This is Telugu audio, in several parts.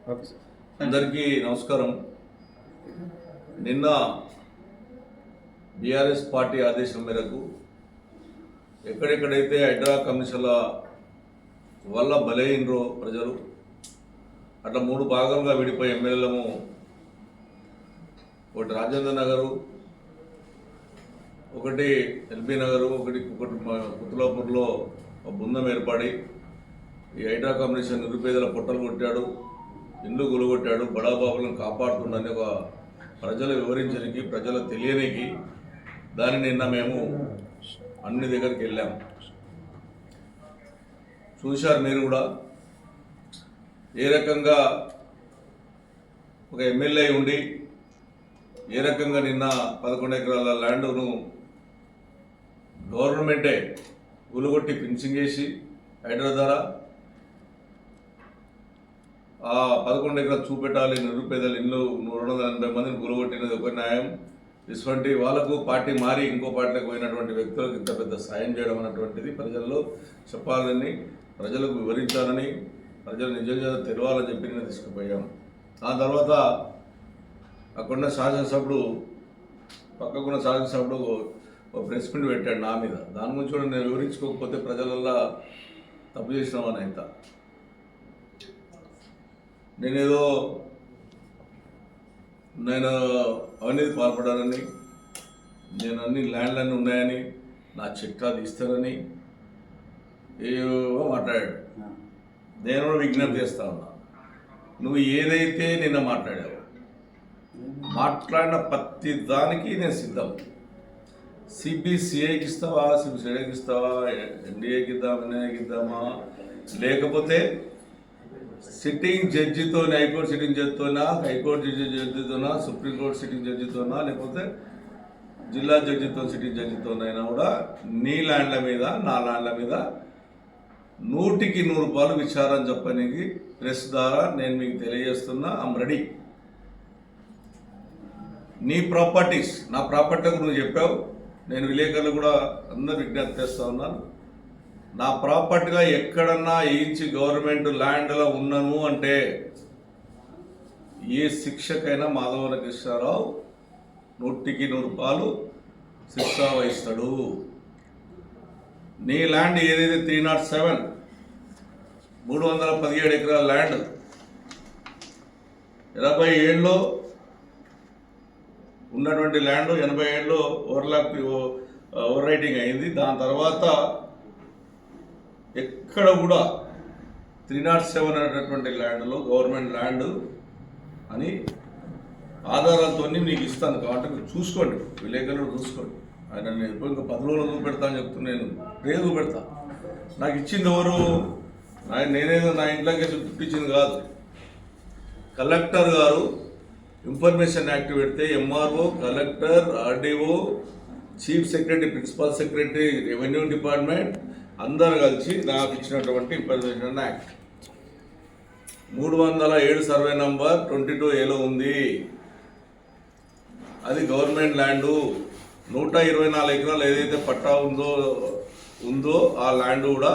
అందరికీ నమస్కారం. నిన్న బీఆర్ఎస్ పార్టీ ఆదేశం మేరకు ఎక్కడెక్కడైతే హైడ్రా కమిషన్ల వల్ల బలైనరో ప్రజలు అట్లా 3 భాగాలుగా విడిపోయి ఎమ్మెల్యేలము ఒకటి రాజేంద్ర నగరు, ఒకటి ఎల్బీ నగరు, ఒకటి కుతులాపూర్లో బృందం ఏర్పడి ఈ హైడ్రా కమిషన్ నిరుపేదల పొట్టలు కొట్టాడు, ఇల్లు గులగొట్టాడు, బడాబాబులను కాపాడుతుండని ఒక ప్రజలు వివరించడానికి, ప్రజలు తెలియనికి దాన్ని నిన్న మేము అన్ని దగ్గరికి వెళ్ళాము. చూశారు మీరు కూడా ఏ రకంగా ఒక ఎమ్మెల్యే ఉండి ఏ రకంగా నిన్న 11 ఎకరాల ల్యాండ్ను గవర్నమెంటే గులగొట్టి ఫినిషింగ్ చేసి హైడ్రా ద్వారా ఆ 11 ఎకరాలు చూపెట్టాలి, నిరుపేదలు ఇల్లు 280 మందిని గులగొట్టినది ఒక న్యాయం. ఇటువంటి వాళ్ళకు పార్టీ మారి ఇంకో పార్టీలకు పోయినటువంటి వ్యక్తులకు ఇంత పెద్ద సాయం చేయడం అన్నటువంటిది ప్రజల్లో చెప్పాలని, ప్రజలకు వివరించాలని, ప్రజలు నిజంగా తెలవాలని చెప్పి నేను తీసుకుపోయాం. ఆ తర్వాత అక్కడున్న శాసనసభ్యుడు, పక్కకున్న శాసనసభ్యుడు ఒక ప్రెస్ మీట్ పెట్టాడు నా మీద. దాని గురించి కూడా నేను వివరించుకోకపోతే ప్రజలల్లో తప్పు చేసినామని ఇంత నేను అవినీతి పాల్పడానని, నేను అన్ని ల్యాండ్లన్నీ ఉన్నాయని, నా చిట్టా తీస్తానని ఏవో మాట్లాడాడు. నేను కూడా విజ్ఞప్తి చేస్తా ఉన్నా, నువ్వు ఏదైతే నిన్న మాట్లాడావో మాట్లాడిన ప్రతి దానికి నేను సిద్ధం. సిబిసిఐకి ఇస్తావా, సిబిసిఐకి ఇస్తావా, ఎన్డీఏకి ఇద్దామా, ఎన్ఐకి ఇద్దామా, లేకపోతే సిట్టింగ్ జడ్జితో, హైకోర్టు సిట్టింగ్ జడ్జితోనా, హైకోర్టు జడ్జితోనా, సుప్రీంకోర్టు సిట్టింగ్ జడ్జితోనా, లేకపోతే జిల్లా జడ్జితో, సిట్టింగ్ జడ్జితోనైనా కూడా నీ ల్యాండ్ల మీద, నా ల్యాండ్ల మీద 100కి 100 రూపాయలు విచారం చెప్పడానికి ప్రెస్ ద్వారా నేను మీకు తెలియజేస్తున్నా. I'm ready. నీ ప్రాపర్టీస్, నా ప్రాపర్టీ నువ్వు చెప్పావు, నేను విలేకరులు కూడా అందరూ విజ్ఞప్తి చేస్తూ ఉన్నాను. నా ప్రాపర్టీగా ఎక్కడన్నా ఇంచి గవర్నమెంట్ ల్యాండ్లో ఉన్నాను అంటే ఏ శిక్షకైనా మాధవన కృష్ణారావు 100కి 100 రూపాయలు శిక్ష వహిస్తాడు. నీ ల్యాండ్ ఏదైతే 307 317 ఎకరాల ల్యాండ్ 80 ఏళ్ళలో ఉన్నటువంటి ల్యాండ్ 80 ఏళ్ళలో ఓవర్ రైటింగ్ అయింది. దాని తర్వాత ఎక్కడ కూడా 307 అనేటటువంటి ల్యాండ్లో గవర్నమెంట్ ల్యాండ్ అని ఆధారాలతో మీకు ఇస్తాను. కాబట్టి మీరు చూసుకోండి, విలేకరులు చూసుకోండి. ఆయన నేను ఇంకా 10 రోజులు చూపెడతా అని చెప్తున్నాను. రేపు చూపెడతా. నాకు ఇచ్చింది ఎవరు? నేనేదో నా ఇంట్లోకి చూపించింది కాదు. కలెక్టర్ గారు ఇన్ఫర్మేషన్ యాక్ట్ పెడితే MRO, collector, RDO, chief secretary, principal secretary, revenue department అందరు కలిసి నాకు ఇచ్చినటువంటి information act 307 survey number 22A ఉంది. అది గవర్నమెంట్ ల్యాండు. 124 ఎకరాలు ఏదైతే పట్టా ఉందో ఆ ల్యాండ్ కూడా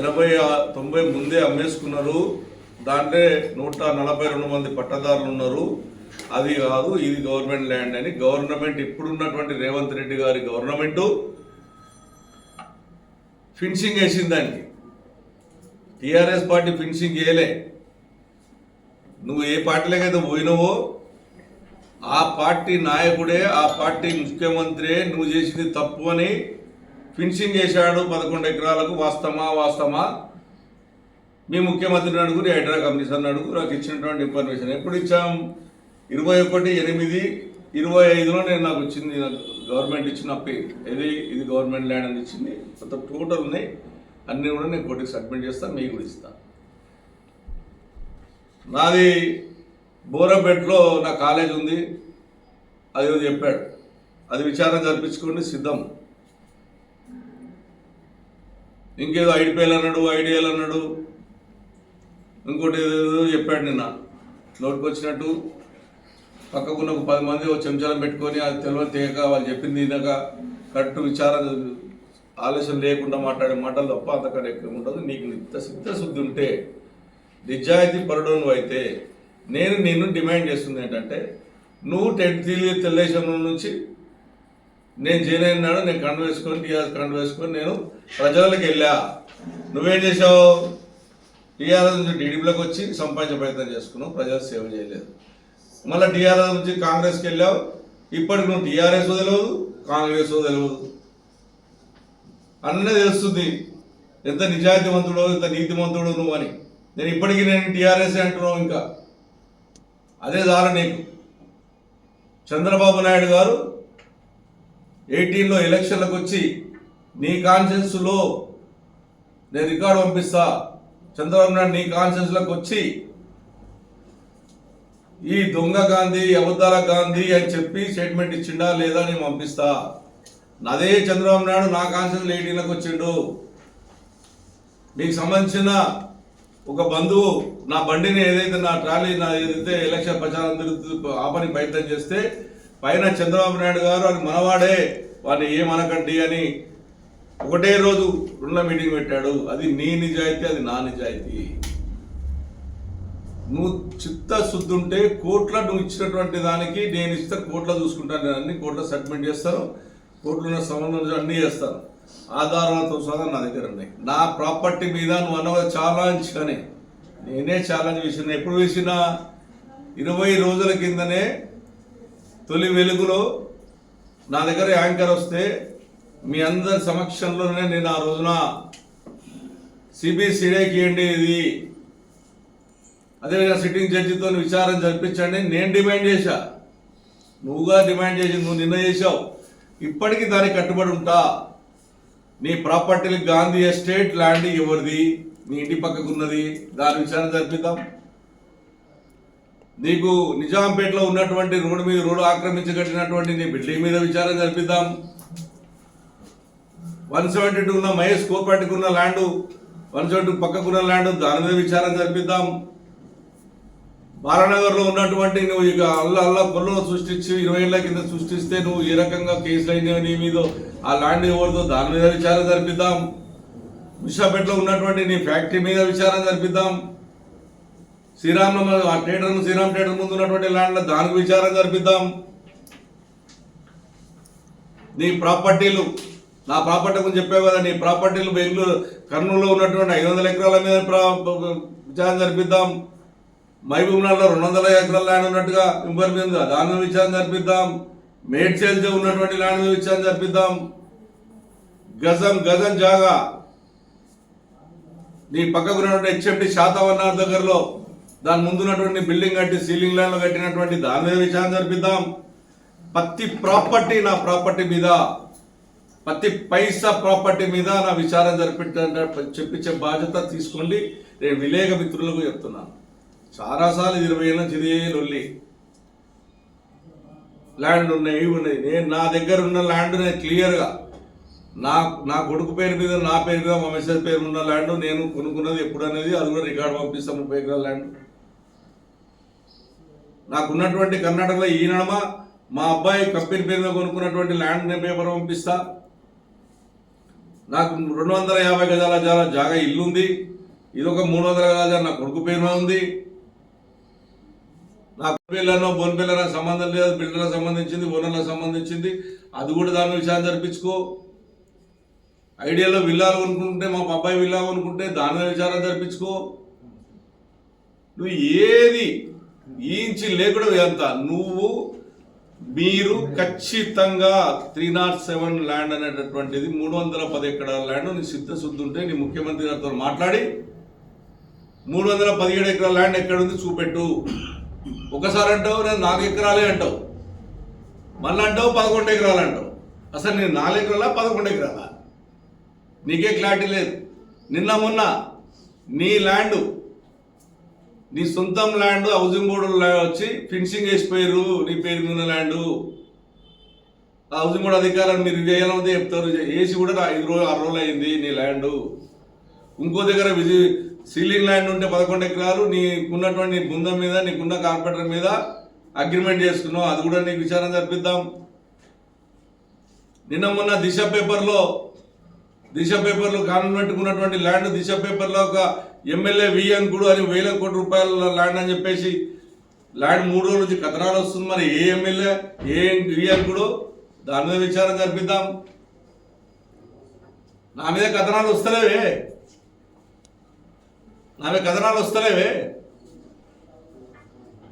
80-90 ముందే అమ్మేసుకున్నారు. దాంట్లో 142 మంది పట్టదారులు ఉన్నారు. అది కాదు, ఇది గవర్నమెంట్ ల్యాండ్ అని గవర్నమెంట్, ఇప్పుడున్నటువంటి రేవంత్ రెడ్డి గారి గవర్నమెంటు ఫినిషింగ్ వేసింది. దానికి టీఆర్ఎస్ పార్టీ ఫినిషింగ్ వేయలే. నువ్వు ఏ పార్టీలోకైతే పోయినావో ఆ పార్టీ నాయకుడే, ఆ పార్టీ ముఖ్యమంత్రి నువ్వు చేసింది తప్పు అని ఫినిషింగ్ చేశాడు 11 ఎకరాలకు. వాస్తవమా? మీ ముఖ్యమంత్రిని అడుగు, హైడ్రా కమిషన్ అడుగు. నాకు ఇచ్చినటువంటి ఇన్ఫర్మేషన్ ఎప్పుడు ఇచ్చాం? 21/8/25లో నేను నాకు వచ్చింది. గవర్నమెంట్ ఇచ్చిన ఇది గవర్నమెంట్ ల్యాండ్ అని ఇచ్చింది. మొత్తం టోటల్ ఉన్నాయి అన్నీ కూడా నేను కోర్టుకి సబ్మిట్ చేస్తాను, మీకు కూడా ఇస్తాను. నాది బోరంపేటలో నా కాలేజ్ ఉంది, అది చెప్పాడు. అది విచారణ జరిపించుకోండి, సిద్ధం. ఇంకేదో ఐడిపిఎల్ అన్నాడు, ఐడిఎల్ అన్నాడు, ఇంకోటి ఏదో చెప్పాడు. నిన్న నోటికి వచ్చినట్టు పక్కకున్న 10 మంది చెంచాలను పెట్టుకొని అది తెలియని తేక వాళ్ళు చెప్పింది తినక కరెక్ట్ విచారణ ఆలోచన లేకుండా మాట్లాడే మాటలు తప్ప అంతకంటే ఎక్కువ ఉండదు. నీకు ఇంత సిద్ధశుద్ధి ఉంటే నిజాయితీ పరుడు నువ్వు అయితే నేను నిన్ను డిమాండ్ చేస్తుంది ఏంటంటే నువ్వు తెలుగుదేశం నుంచి నేను జైన్ అయినాడు, నేను కండు వేసుకొని టీఆర్ఎస్ కండు వేసుకొని నేను ప్రజలకు వెళ్ళా. నువ్వేం చేసావు? టీఆర్ఎస్ నుంచి టీడీపీలోకి వచ్చి సంపాదించే ప్రయత్నం చేసుకున్నావు, ప్రజలకు సేవ చేయలేదు. మళ్ళీ టీఆర్ఎస్ నుంచి కాంగ్రెస్కి వెళ్ళావు. ఇప్పటికి నువ్వు టీఆర్ఎస్ తెలియదు, కాంగ్రెస్ తెలియదు, అన్నీ తెలుస్తుంది ఎంత నిజాయితీవంతుడో ఎంత నీతివంతుడు నువ్వు అని. నేను ఇప్పటికీ నేను టీఆర్ఎస్ అంటున్నావు. ఇంకా అదే దారి నీకు. చంద్రబాబు నాయుడు గారు 18లో ఎలక్షన్లకు వచ్చి నీ కాన్షియన్స్లో నేను రికార్డు పంపిస్తా, చంద్రబాబు నాయుడు నీ కాన్షియన్స్లోకి వచ్చి ఈ దొంగ గాంధీ అబద్ధాల గాంధీ అని చెప్పి స్టేట్మెంట్ ఇచ్చిండా లేదా నేను పంపిస్తా. అదే చంద్రబాబు నాయుడు నా కాన్షియన్స్ 18లకు వచ్చిండు. మీకు సంబంధించిన ఒక బంధువు నా బండిని ఏదైతే నా ట్రాలీ నా ఏదైతే ఎలక్షన్ ప్రచారం తిరుగుతూ ఆపని ప్రయత్నం చేస్తే పైన చంద్రబాబు నాయుడు గారు అది మనవాడే వాడిని ఏమనకండి అని ఒకటే రోజు 2 మీటింగ్ పెట్టాడు. అది నీ నిజాయితీ, అది నా నిజాయితీ. నువ్వు చిత్తశుద్ధి ఉంటే కోట్ల నువ్వు ఇచ్చినటువంటి దానికి నేను ఇస్తే కోట్ల చూసుకుంటాను, నేను అన్ని కోట్ల సెటిల్మెంట్ చేస్తాను, కోర్టులో ఉన్న సంబంధం అన్నీ చేస్తాను, ఆధారాలతో సహా నా దగ్గర ఉన్నాయి. నా ప్రాపర్టీ మీద నువ్వు అన్న ఛాలెంజ్ కానీ నేనే ఛాలెంజ్ వేసిన. ఎప్పుడు వేసిన? 20 రోజుల కిందనే తొలి వెలుగులో నా దగ్గర యాంకర్ వస్తే మీ అందరి సమక్షంలోనే నేను ఆ రోజున సిబిసిఐడికి ఇవ్వండి, ఇది అదేవిధంగా సిట్టింగ్ జడ్జితో విచారణ జరిపించండి నేను డిమాండ్ చేశా. నువ్వుగా డిమాండ్ చేసి నువ్వు నిన్న చేశావు. ఇప్పటికీ దానికి కట్టుబడి ఉంటా. నీ ప్రాపర్టీలు గాంధీ ఎస్టేట్ ల్యాండ్ ఎవరిది? నీ ఇంటి పక్కకు ఉన్నది, దాని విచారణ జరిపిద్దాం. నీకు నిజాంపేటలో ఉన్నటువంటి రోడ్డు మీద రోడ్డు ఆక్రమించి కట్టినటువంటి నీ బిల్డింగ్ మీద విచారణ జరిపిద్దాం. 172 ఉన్న మహేష్ కోపాటికి ఉన్న ల్యాండ్ 172 పక్కకున్న ల్యాండ్ దాని మీద విచారణ జరిపిద్దాం. బాలానగర్లో ఉన్నటువంటి నువ్వు ఇక అల్లా కొల్లో సృష్టించి 20 ఏళ్ల కింద సృష్టిస్తే నువ్వు ఏ రకంగా కేసులు అయినా నీ మీద ఆ ల్యాండ్ ఎవరిదో దాని మీద విచారణ జరిపిద్దాం. విశాఖపేటలో ఉన్నటువంటి నీ ఫ్యాక్టరీ మీద విచారణ జరిపిద్దాం. శ్రీరామ్ థియేటర్ ముందు ఉన్నటువంటి ల్యాండ్ దానికి విచారణ జరిపిద్దాం. నీ ప్రాపర్టీలు నా ప్రాపర్టీ గురించి చెప్పావు కదా, నీ ప్రాపర్టీలు బెంగళూరు కర్నూలులో ఉన్నటువంటి 500 ఎకరాల మీద విచారణ జరిపిద్దాం. మహబూబ్నగర్లో 200 ఎకరాల ల్యాండ్ ఉన్నట్టుగా ఇంపర్ మీద దాని మీద విచారణ జరిపిద్దాం. మేడ్చల్తో ఉన్నటువంటి ల్యాండ్ మీద విచారణ జరిపిద్దాం. గజం జాగా నీ పక్కకు ఉన్నటువంటి హెచ్ఎండి శాతవన్నార్ దగ్గరలో దాని ముందున్నటువంటి బిల్డింగ్ కట్టి సీలింగ్ ల్యాండ్లో కట్టినటువంటి దాని మీద విచారణ జరిపిద్దాం. ప్రతి ప్రాపర్టీ నా ప్రాపర్టీ మీద ప్రతి పైసా ప్రాపర్టీ మీద నా విచారణ చెప్పించే బాధ్యత తీసుకోండి. నేను విలేక మిత్రులకు చెప్తున్నాను. చాలాసార్లు 20 ఏళ్ళ నుంచి ఇదే లొల్లి. ల్యాండ్ ఉన్నాయి, ఇవి ఉన్నాయి. నేను నా దగ్గర ఉన్న ల్యాండ్ నేను క్లియర్గా నా కొడుకు పేరు మీద నా పేరు మీద మా మెసేజ్ పేరు ఉన్న ల్యాండ్ నేను కొనుక్కున్నది ఎప్పుడు అనేది అది కూడా రికార్డు పంపిస్తాను. 30 ఎకరాల ల్యాండ్ నాకున్నటువంటి కర్ణాటకలో ఈ నడమ మా అబ్బాయి కంపెనీ పేరు మీద కొనుక్కున్నటువంటి ల్యాండ్ నేను పేపర్ పంపిస్తా. నాకు 250 గజాల జాగా ఇల్లు ఉంది. ఇది ఒక 300 గజాల నా కొడుకు పేరు మీద ఉంది. నా పిల్లనో బోన్పిల్లనో సంబంధం లేదు, బిల్డర్లకు సంబంధించింది, ఓనర్లకు సంబంధించింది. అది కూడా దాని విషయాన్ని జరిపించుకో. ఐడియాలో విల్లాలు కొనుక్కుంటే మా అబ్బాయి విల్లా కొనుక్కుంటే దాని మీద విచారణ జరిపించుకో. నువ్వు ఏది ఈంచి లేకుండా ఎంత మీరు ఖచ్చితంగా 307 ల్యాండ్ అనేటటువంటిది 310 ఎకరాల ల్యాండ్ నీ సిద్ధశుద్ధి ఉంటే నీ ముఖ్యమంత్రి గారితో మాట్లాడి 317 ఎకరాల ల్యాండ్ ఎక్కడుంది చూపెట్టు. ఒకసారి అంటావు నేను 4 ఎకరాలే అంటావు, మళ్ళీ అంటావు 11 ఎకరాలు అంటావు. అసలు నేను 4 ఎకరాలా 11 ఎకరాలా నీకే క్లారిటీ లేదు. నిన్న మొన్న నీ ల్యాండ్ నీ సొంతం ల్యాండ్ హౌసింగ్ బోర్డు వచ్చి ఫినిషింగ్ వేసిపోయారు నీ పేరు మీద ల్యాండ్. ఆ హౌసింగ్ బోర్డు అధికారులు మీరు వేయాలంటే చెప్తారు, వేసి కూడా 5 రోజులు 6 రోజులు అయింది నీ ల్యాండ్. ఇంకో దగ్గర సీలింగ్ ల్యాండ్ ఉంటే 11 ఎకరాలు నీకున్నటువంటి నీ బృందం మీద నీకున్న కార్పొరేటర్ మీద అగ్రిమెంట్ చేసుకున్నావు, అది కూడా నీకు విచారణ జరిపిద్దాం. నిన్న మొన్న దిశ దిశ పేపర్లో కారణం పెట్టుకున్నటువంటి ల్యాండ్ దిశ పేపర్లో ఒక ఎమ్మెల్యే వియ్యంకుడు అని 1000 కోట్ల రూపాయల ల్యాండ్ అని చెప్పేసి ల్యాండ్ 3 రోజుల నుంచి కథనాలు వస్తుంది. మరి ఏ ఎమ్మెల్యే ఏ వియ్యంకుడు దాని మీద విచారణ జరిపిద్దాం. నా మీద కథనాలు వస్తలేవే,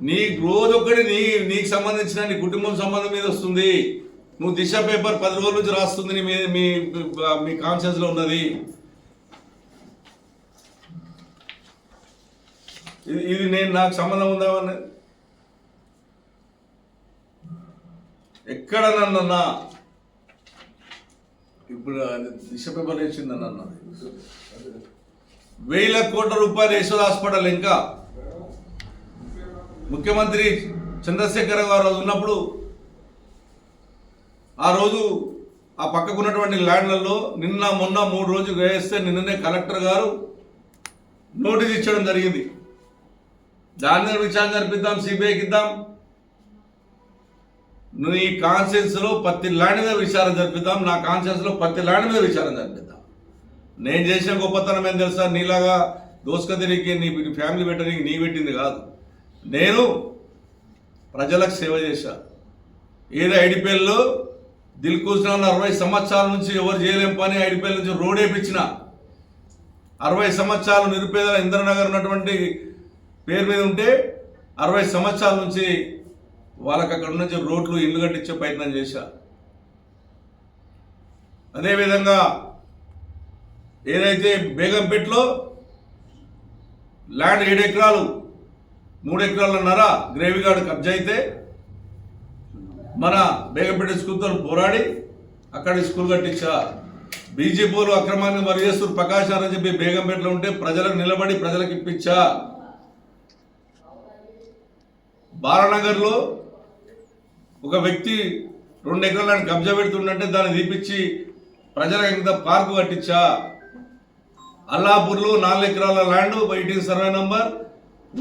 నీ రోజొక్కటి నీకు సంబంధించిన నీ కుటుంబం సంబంధం మీద వస్తుంది. నువ్వు దిశ పేపర్ 10 రోజుల నుంచి రాస్తుంది మీ కాన్షియస్ లో ఉన్నది. ఇది నాకు సంబంధం ఉందా అన్నది ఎక్కడ నన్నన్నా ఇప్పుడు దిశ పేపర్ వేసిందని అన్నది 1000 కోట్ల రూపాయలు యశోద హాస్పిటల్ ఇంకా ముఖ్యమంత్రి చంద్రశేఖర్ గారు ఉన్నప్పుడు ఆ రోజు ఆ పక్కకున్నటువంటి ల్యాండ్లలో నిన్న మొన్న 3 రోజులు వేస్తే నిన్ననే కలెక్టర్ గారు నోటీస్ ఇచ్చడం జరిగింది. దాని మీద విచారణ జరిపిద్దాం, సిబిఐకి ఇద్దాం. నువ్వు ఈ కాన్షియన్స్ లో ప్రతి ల్యాండ్ మీద విచారణ జరిపిద్దాం, నా కాన్షియన్స్ లో ప్రతి ల్యాండ్ మీద విచారణ జరిపిద్దాం. నేను చేసిన గొప్పతనం ఏం తెలుసా? నీలాగా దోసుకతిరికి నీ ఫ్యామిలీ పెట్టడానికి నీ పెట్టింది కాదు. నేను ప్రజలకు సేవ చేశా. ఏదో ఐడిపిఎల్లో దిల్కుష్న 60 సంవత్సరాల నుంచి ఎవరు చేయలేం పని ఐడిపిఎల్ నుంచి రోడ్ వేయించిన 60 సంవత్సరాలు నిరుపేదల ఇంద్రనగర్ ఉన్నటువంటి పేరు మీద ఉంటే 60 సంవత్సరాల నుంచి వాళ్ళకి అక్కడ నుంచి రోడ్లు ఇల్లు కట్టించే ప్రయత్నం చేశా. అదేవిధంగా ఏదైతే బేగంపేటలో ల్యాండ్ 7 ఎకరాలు 3 ఎకరాలన్నర గ్రేవీగార్డ్ కబ్జా అయితే మన బేగంపేట స్కూల్తో పోరాడి అక్కడ స్కూల్ కట్టించా. బీజేపీలు అక్రమాన్ని మరి చేస్తున్నారు ప్రకాశాలని చెప్పి బేగంపేటలో ఉంటే ప్రజలకు నిలబడి ప్రజలకు ఇప్పించా. బాలనగర్లో ఒక వ్యక్తి 2 ఎకరాలను కబ్జా పెడుతుందంటే దాన్ని తీపిచ్చి ప్రజలకు ఇంకా పార్కు కట్టించా. అల్లాపూర్లో 4 ఎకరాల ల్యాండ్ 18 సర్వే నంబర్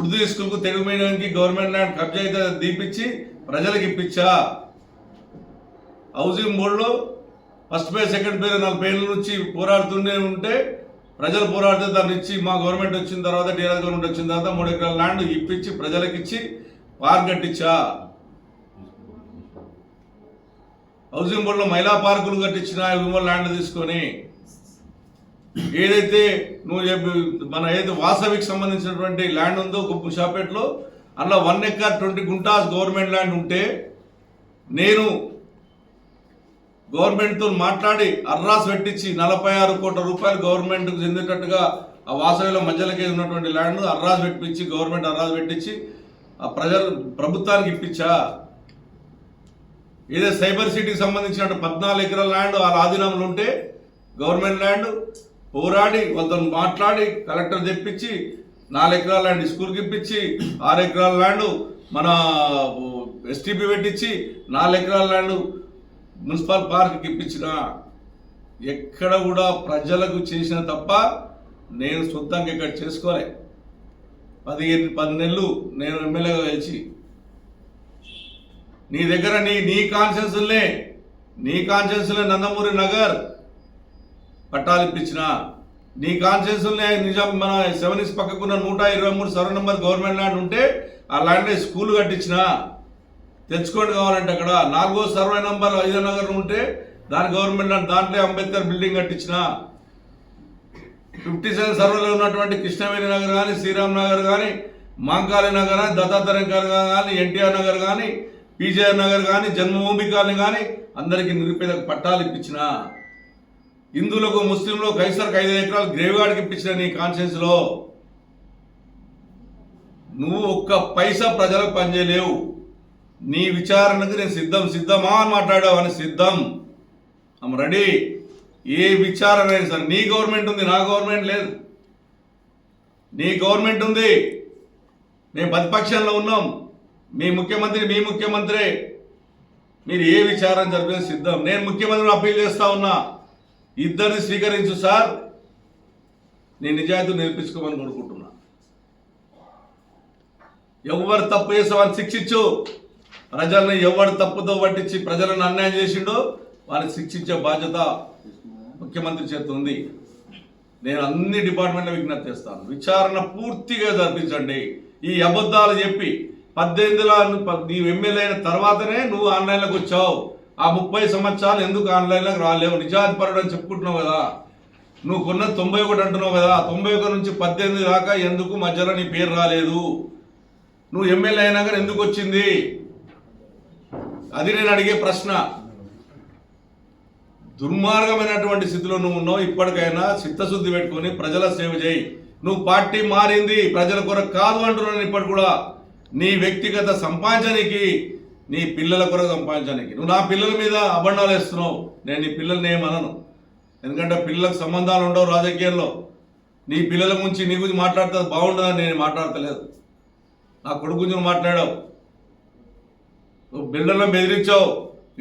ఉర్దూ స్కూల్కు తెలుగు మీడియానికి గవర్నమెంట్ ల్యాండ్ కబ్జా అయితే తీపిచ్చి ప్రజలకు ఇప్పించా. హౌసింగ్ బోర్డులో ఫస్ట్ పేరు సెకండ్ పేరు 40 ఏళ్ళ నుంచి పోరాడుతూనే ఉంటే ప్రజలు పోరాడితే దాన్ని ఇచ్చి మా గవర్నమెంట్ వచ్చిన తర్వాత టీఆర్ఎస్ గవర్నమెంట్ వచ్చిన తర్వాత 3 ఎకరాల ల్యాండ్ ఇప్పించి ప్రజలకు ఇచ్చి పార్క్ కట్టించా. హౌసింగ్ బోర్డులో మహిళా పార్కులు కట్టించిన ల్యాండ్ తీసుకొని ఏదైతే మన ఏదైతే వాసవికి సంబంధించినటువంటి ల్యాండ్ ఉందో షాపేట్లో అందులో 1 ఎకర్ 20 గుంటాస్ గవర్నమెంట్ ల్యాండ్ ఉంటే నేను గవర్నమెంట్తో మాట్లాడి అర్రాస్ పెట్టించి 46 కోట్ల రూపాయలు గవర్నమెంట్కు చెందేటట్టుగా ఆ వాసవిలో మధ్యలోకి ఉన్నటువంటి ల్యాండ్ అర్రాస్ పెట్టించి గవర్నమెంట్ అర్రాస్ పెట్టించి ఆ ప్రభుత్వానికి ఇప్పించా. ఏదో సైబర్ సిటీకి సంబంధించిన 14 ఎకరాల ల్యాండ్ వాళ్ళ ఆధీనంలో ఉంటే గవర్నమెంట్ ల్యాండ్ పోరాడి వాళ్ళతో మాట్లాడి కలెక్టర్ తెప్పించి 4 ఎకరాల ల్యాండ్ స్కూల్కి ఇప్పించి 6 ఎకరాల ల్యాండ్ మన ఎస్టీపీ పెట్టించి 4 ఎకరాల ల్యాండ్ మున్సిపల్ పార్క్కి ఇప్పించిన. ఎక్కడ కూడా ప్రజలకు చేసిన తప్ప నేను సొంతంగా ఇక్కడ చేసుకోలే. 10 నెలలు నేను ఎమ్మెల్యేగా గెలిచి నీ దగ్గర నీ కాన్షియన్స్లే నందమూరి నగర్ పట్టాలు ఇప్పించిన. నీ కాన్షియన్స్లే నిజాం మన 7 పక్కకున్న 123 సర్వే నంబర్ గవర్నమెంట్ ల్యాండ్ ఉంటే ఆ ల్యాండ్ స్కూల్ కట్టించిన. తెచ్చుకోండి కావాలంటే అక్కడ 4వ సర్వే నంబర్ ఐదనగర్ ఉంటే దాని గవర్నమెంట్ ల్యాండ్ దాంట్లో అంబేద్కర్ బిల్డింగ్ కట్టించిన. 57 సర్వేలో ఉన్నటువంటి కృష్ణవేణి నగర్ కానీ శ్రీరామ్ నగర్ కానీ మాంకాళి నగర్ కానీ దత్తాత్రేయ నగర్ కానీ ఎన్టీఆర్ నగర్ కానీ పీజేఆర్ నగర్ కానీ జన్మభూమి కాలనీ కానీ అందరికీ నిరుపేదకు పట్టాలు ఇప్పించిన. హిందువులకు ముస్లింలు కైసర్కి 5 ఎకరాలు గ్రేవ్గార్డ్కి ఇప్పించిన. నీ కాన్షియన్స్లో నువ్వు ఒక్క పైసా ప్రజలకు పనిచేయలేవు. నీ విచారణకు నేను సిద్ధమా అని మాట్లాడావు అని సిద్ధం. I'm ready. ఏ విచారణ అయినా సరే నీ గవర్నమెంట్ ఉంది, నా గవర్నమెంట్ లేదు. నీ గవర్నమెంట్ ఉంది, మేము ప్రతిపక్షంలో ఉన్నాం. మీ ముఖ్యమంత్రి మీరు ఏ విచారణ జరిపిన సిద్ధం. నేను ముఖ్యమంత్రిని అప్పీల్ చేస్తా ఉన్నా, ఇద్దరిని స్వీకరించు సార్. నేను నిజాయితీ నేర్పించుకోమని కోరుకుంటున్నా. ఎవరు తప్పు చేసావని శిక్షించు. ప్రజల్ని ఎవరు తప్పుతో పట్టించి ప్రజలను అన్యాయం చేసిండో వారిని శిక్షించే బాధ్యత ముఖ్యమంత్రి చేత ఉంది. నేను అన్ని డిపార్ట్మెంట్లో విజ్ఞప్తి చేస్తాను, విచారణ పూర్తిగా జరిపించండి. ఈ అబద్ధాలు చెప్పి 18లో నీవు ఎమ్మెల్యే అయిన తర్వాతనే నువ్వు ఆన్లైన్లోకి వచ్చావు. ఆ 30 సంవత్సరాలు ఎందుకు ఆన్లైన్లోకి రాలేవు? నిజాధిపరుడు అని చెప్పుకుంటున్నావు కదా, నువ్వు కొన్న 91 అంటున్నావు కదా, 91 నుంచి 18 దాకా ఎందుకు మధ్యలో నీ పేరు రాలేదు? నువ్వు ఎమ్మెల్యే అయినాక ఎందుకు వచ్చింది? అది నేను అడిగే ప్రశ్న. దుర్మార్గమైనటువంటి స్థితిలో నువ్వు ఉన్నావు. ఇప్పటికైనా చిత్తశుద్ధి పెట్టుకొని ప్రజల సేవ చేయి. నువ్వు పార్టీ మారింది ప్రజల కొరకు కాదు అంటున్నాను. ఇప్పటి కూడా నీ వ్యక్తిగత సంపాదనకి, నీ పిల్లల కొరకు సంపాదించడానికి నువ్వు నా పిల్లల మీద అబండాలు వేస్తున్నావు. నేను నీ పిల్లల్ని ఏమనను, ఎందుకంటే పిల్లలకు సంబంధాలు ఉండవు రాజకీయాల్లో. నీ పిల్లల గురించి నీ గురించి మాట్లాడితే బాగుండదని నేను మాట్లాడతలేదు. నా కొడుకు గురించి మాట్లాడావు, నువ్వు బిల్డర్లను బెదిరించావు,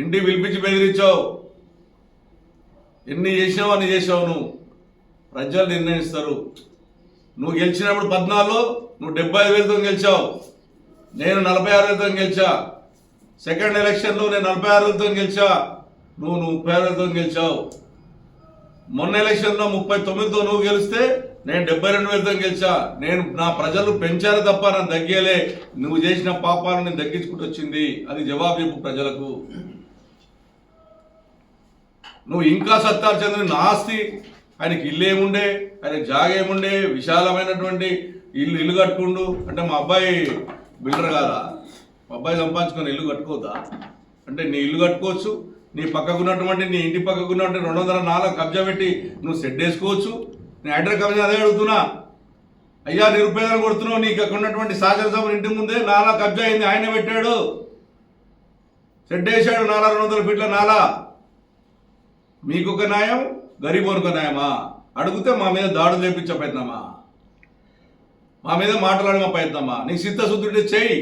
ఇంటికి పిలిపించి బెదిరించావు. ఎన్ని చేసావు అన్ని చేసావు. నువ్వు ప్రజలు నిర్ణయిస్తారు. నువ్వు గెలిచినప్పుడు 14లో నువ్వు 75,000తో గెలిచావు, నేను 46,000తో గెలిచా. సెకండ్ ఎలక్షన్లో నేను 46,000తో గెలిచా, నువ్వు 36,000తో గెలిచావు. మొన్న ఎలక్షన్లో 39తో నువ్వు గెలిస్తే నేను 72,000తో గెలిచా. నేను నా ప్రజలు పెంచారు తప్ప నన్ను తగ్గలే. నువ్వు చేసిన పాపాలను నేను తగ్గించుకుంటూ వచ్చింది. అది జవాబు చెప్పు ప్రజలకు. నువ్వు ఇంకా సత్తార్ చంద్రుని ఆస్తి, ఆయనకి ఇల్లు ఏముండే, ఆయనకి జాగ ఏముండే, విశాలమైనటువంటి ఇల్లు కట్టుకుండు అంటే మా అబ్బాయి బిల్డర్ కాదా? మా అబ్బాయి సంపాదించుకొని ఇల్లు కట్టుకోవద్దా? అంటే నీ ఇల్లు కట్టుకోవచ్చు, నీ పక్కకున్నటువంటి నీ ఇంటి పక్కకున్నటువంటి 204 కబ్జా పెట్టి నువ్వు సెట్ వేసుకోవచ్చు. నేను అడ్రస్ కబ్జా అదే అడుగుతున్నా. అయ్యా నిరుపేదలు కొడుతున్నావు, నీకు అక్కడ ఉన్నటువంటి శాసనసభ ఇంటి ముందే నాలా కబ్జా అయింది, ఆయన పెట్టాడు, సెట్ వేసాడు 200 ఫీట్ల నాలా. మీకొక న్యాయం, గరీబోనికి న్యాయమా? అడిగితే మా మీద దాడులు చేపించే ప్రయత్నమా, మా మీద మాట్లాడమా ప్రయత్నమా? నీకు సిద్ధశుద్ధుడి చేయి.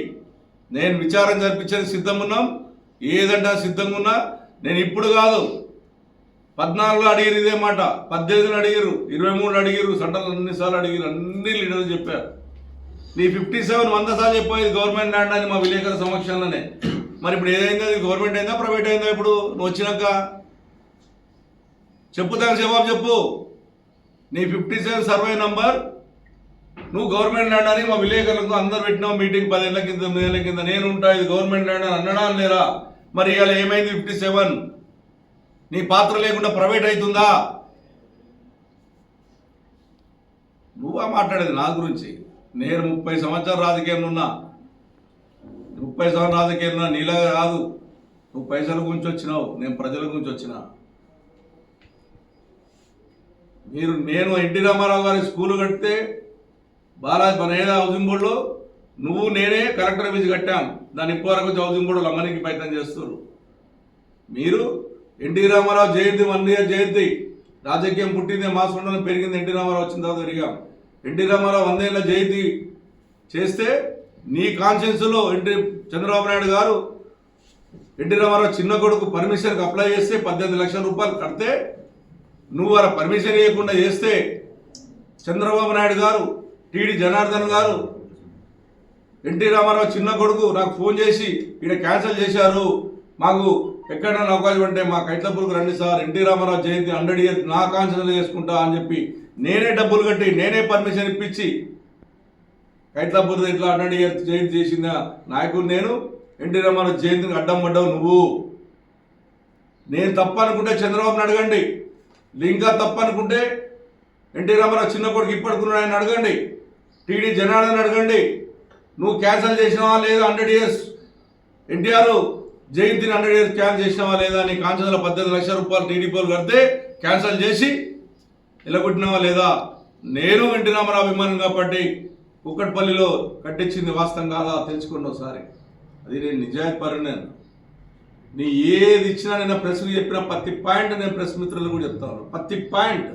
నేను విచారం జరిపించేది సిద్ధంగా ఉన్నాం, ఏదంటే సిద్ధంగా ఉన్నా. నేను ఇప్పుడు కాదు, 14లో అడిగిరు ఇదే మాట, 18లో అడిగిరు, 23లో అడిగిరు, సెంట్రల్ అన్నిసార్లు అడిగిరు, అన్ని లీడర్లు చెప్పారు. నీ 57 100 సార్లు చెప్పేది గవర్నమెంట్ ల్యాండ్ అని మా విలేకరుల సమక్షంలోనే. మరి ఇప్పుడు ఏదైందో, అది గవర్నమెంట్ అయిందా ప్రైవేట్ అయిందా? ఇప్పుడు నువ్వు వచ్చినాక చెప్పు, దానికి జవాబు చెప్పు. నీ 57 సర్వే నంబర్ నువ్వు గవర్నమెంట్ ల్యాండ్ అని మా విలేకరులకు అందరు పెట్టినావు మీటింగ్ 10 ఏళ్ల కింద 9 ఏళ్ల కింద. నేను ఉంటా, ఇది గవర్నమెంట్ ల్యాండ్ అని అన్నడా లేరా? మరి ఇవాళ ఏమైంది? 57 నీ పాత్ర లేకుండా ప్రైవేట్ అవుతుందా? నువ్వా మాట్లాడేది నా గురించి? నేను 30 సంవత్సరాలు రాజకీయంలో ఉన్నా, 30 సంవత్సరాలు రాజకీయంలో ఉన్నా. నీలాగా కాదు, నువ్వు పైసల గురించి వచ్చినావు, నేను ప్రజల గురించి వచ్చినా. నేను ఎన్టీ రామారావు గారి స్కూలు కడితే బాలాజీ మన ఏదో హౌసింగ్ బోర్డులో నువ్వు నేనే కలెక్టర్ ఆఫీస్ కట్టాం. దాని ఇప్పటివరకు వచ్చి హౌసింగ్ బోర్డు అమ్మనికి ప్రయత్నం చేస్తున్నారు. మీరు ఎన్టీ రామారావు జయంతి 1 ఇయర్ జయంతి, రాజకీయం పుట్టింది మాసంలో పెరిగింది, ఎన్టీ రామారావు వచ్చిన తర్వాత పెరిగాం. ఎన్టీ రామారావు 100 ఏళ్ళ జయంతి చేస్తే నీ కాన్షియన్స్లో చంద్రబాబు నాయుడు గారు ఎన్టీ రామారావు చిన్న కొడుకు పర్మిషన్కి అప్లై చేస్తే 18 లక్షల రూపాయలు కడితే నువ్వు అలా పర్మిషన్ ఇవ్వకుండా చేస్తే చంద్రబాబు నాయుడు గారు, టీడీ జనార్దన్ గారు, ఎన్టీ రామారావు చిన్న కొడుకు నాకు ఫోన్ చేసి ఈయన క్యాన్సిల్ చేశారు, మాకు ఎక్కడైనా అవకాశం ఉంటే మా కైట్లపూర్కు రండి సార్, ఎన్టీ రామారావు జయంతి 100 ఇయర్స్ నా కాన్సిడర్ చేసుకుంటా అని చెప్పి నేనే డబ్బులు కట్టి నేనే పర్మిషన్ ఇప్పించి కైట్లపూర్ ఇట్లా 100 ఇయర్స్ జయంతి చేసిన నాయకుడు నేను. ఎన్టీ రామారావు జయంతికి అడ్డం పడ్డావు నువ్వు. నేను తప్పనుకుంటే చంద్రబాబుని అడగండి, ఇంకా తప్పనుకుంటే ఎన్టీ రామారావు చిన్న కొడుకు ఇప్పటికున్నాడు ఆయన అడగండి, టీడీ జనార్దన్ అడగండి. నువ్వు క్యాన్సిల్ చేసినావా లేదా 100 ఇయర్స్ ఎన్టీఆర్ జయంతిని 100 ఇయర్స్ క్యాన్సిల్ చేసినావా లేదా? నీ కాన్సల్ 18 లక్షల రూపాయలు టీడీపీలు కడితే క్యాన్సిల్ చేసి నిలబెట్టినావా లేదా? నేను ఎన్టీ రామారావు అభిమానం కాబట్టి కుక్కట్పల్లిలో కట్టించింది వాస్తవం కాదా తెలుసుకోండి ఒకసారి. అది నేను నిజాయితీ పరుని. నేను నీ ఏది ఇచ్చినా నేను ప్రెస్కి చెప్పిన ప్రతి పాయింట్ నేను ప్రెస్ మిత్రులు కూడా చెప్తాను. ప్రతి పాయింట్